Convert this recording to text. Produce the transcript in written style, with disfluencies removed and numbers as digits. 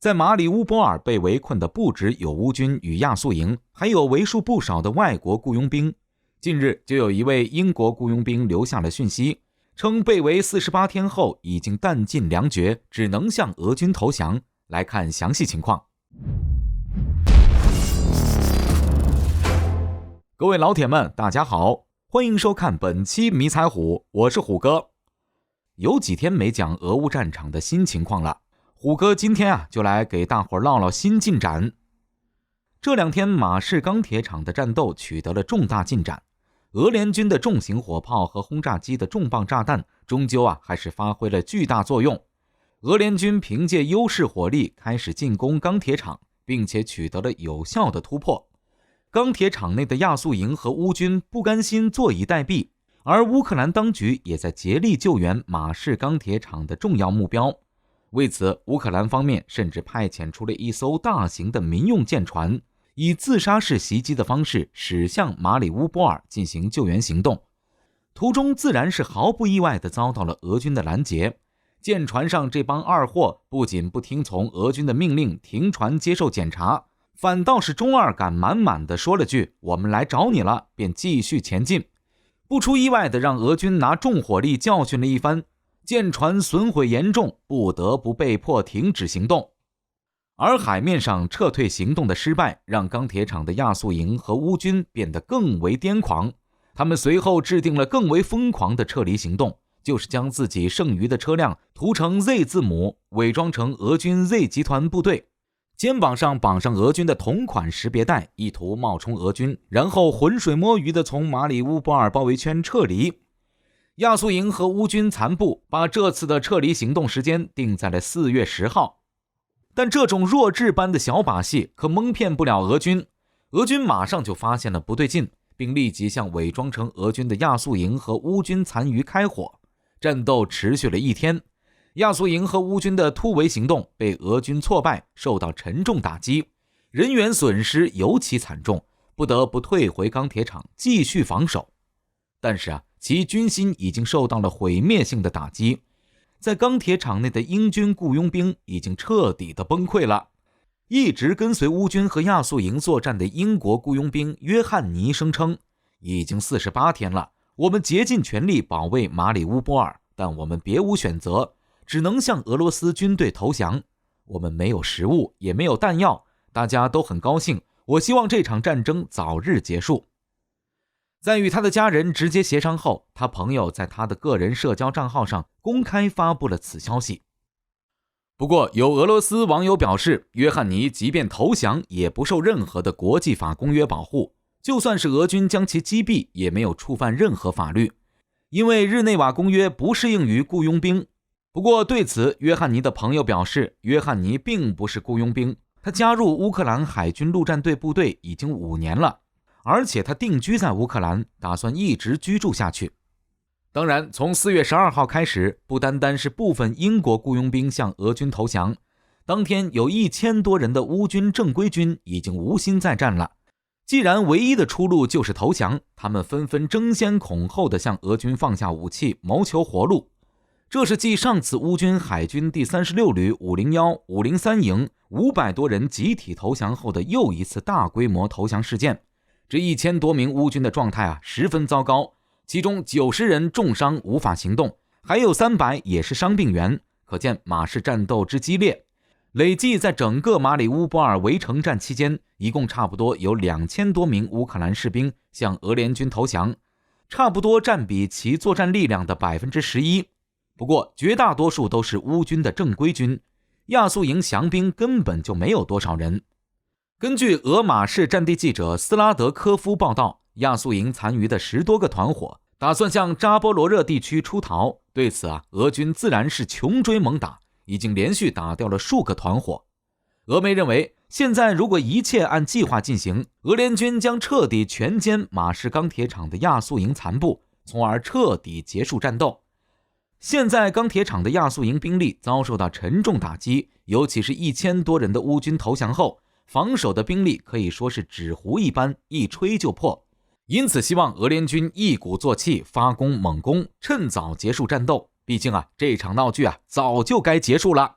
在马里乌波尔被围困的不只有乌军与亚速营，还有为数不少的外国雇佣兵。近日就有一位英国雇佣兵留下了讯息，称被围48天后已经弹尽粮绝，只能向俄军投降。来看详细情况。各位老铁们，大家好，欢迎收看本期迷彩虎，我是虎哥。有几天没讲俄乌战场的新情况了，虎哥今天就来给大伙唠唠新进展。这两天马市钢铁厂的战斗取得了重大进展，俄联军的重型火炮和轰炸机的重磅炸弹终究还是发挥了巨大作用。俄联军凭借优势火力开始进攻钢铁厂，并且取得了有效的突破。钢铁厂内的亚速营和乌军不甘心坐以待毙，而乌克兰当局也在竭力救援马市钢铁厂的重要目标。为此，乌克兰方面甚至派遣出了一艘大型的民用舰船，以自杀式袭击的方式驶向马里乌波尔进行救援行动。途中自然是毫不意外地遭到了俄军的拦截。舰船上这帮二货不仅不听从俄军的命令停船接受检查，反倒是中二感满满的说了句“我们来找你了”，便继续前进。不出意外的让俄军拿重火力教训了一番，舰船损毁严重，不得不被迫停止行动。而海面上撤退行动的失败，让钢铁厂的亚速营和乌军变得更为癫狂。他们随后制定了更为疯狂的撤离行动，就是将自己剩余的车辆涂成 Z 字母，伪装成俄军 Z 集团部队，肩膀上绑上俄军的同款识别带，意图冒充俄军，然后浑水摸鱼地从马里乌波尔包围圈撤离。亚速营和乌军残部把这次的撤离行动时间定在了4月10号。但这种弱智般的小把戏可蒙骗不了俄军，俄军马上就发现了不对劲，并立即向伪装成俄军的亚速营和乌军残余开火。战斗持续了1天，亚速营和乌军的突围行动被俄军挫败，受到沉重打击，人员损失尤其惨重，不得不退回钢铁厂继续防守。但是其军心已经受到了毁灭性的打击，在钢铁厂内的英军雇佣兵已经彻底的崩溃了。一直跟随乌军和亚速营作战的英国雇佣兵约翰尼声称，已经48天了，我们竭尽全力保卫马里乌波尔，但我们别无选择，只能向俄罗斯军队投降。我们没有食物，也没有弹药，大家都很高兴，我希望这场战争早日结束。在与他的家人直接协商后，他朋友在他的个人社交账号上公开发布了此消息。不过，有俄罗斯网友表示，约翰尼即便投降，也不受任何的国际法公约保护，就算是俄军将其击毙，也没有触犯任何法律，因为日内瓦公约不适用于雇佣兵。不过对此，约翰尼的朋友表示，约翰尼并不是雇佣兵，他加入乌克兰海军陆战队部队已经5年了，而且他定居在乌克兰，打算一直居住下去。当然，从4月12号开始，不单单是部分英国雇佣兵向俄军投降，当天有1000多人的乌军正规军已经无心再战了。既然唯一的出路就是投降，他们纷纷争先恐后地向俄军放下武器，谋求活路。这是继上次乌军海军第36旅501、503营500多人集体投降后的又一次大规模投降事件。这1000多名乌军的状态十分糟糕，其中90人重伤无法行动，还有300也是伤病员，可见马市战斗之激烈。累计在整个马里乌波尔围城战期间，一共差不多有2000多名乌克兰士兵向俄联军投降，差不多占比其作战力量的 11%。 不过绝大多数都是乌军的正规军，亚速营降兵根本就没有多少人。根据俄马市战地记者斯拉德科夫报道，亚速营残余的10多个团伙打算向扎波罗热地区出逃，对此俄军自然是穷追猛打，已经连续打掉了数个团伙。俄媒认为，现在如果一切按计划进行，俄联军将彻底全歼马市钢铁厂的亚速营残部，从而彻底结束战斗。现在钢铁厂的亚速营兵力遭受到沉重打击，尤其是1000多人的乌军投降后，防守的兵力可以说是纸糊一般，一吹就破。因此希望俄联军一鼓作气，发攻猛攻，趁早结束战斗。毕竟这场闹剧早就该结束了。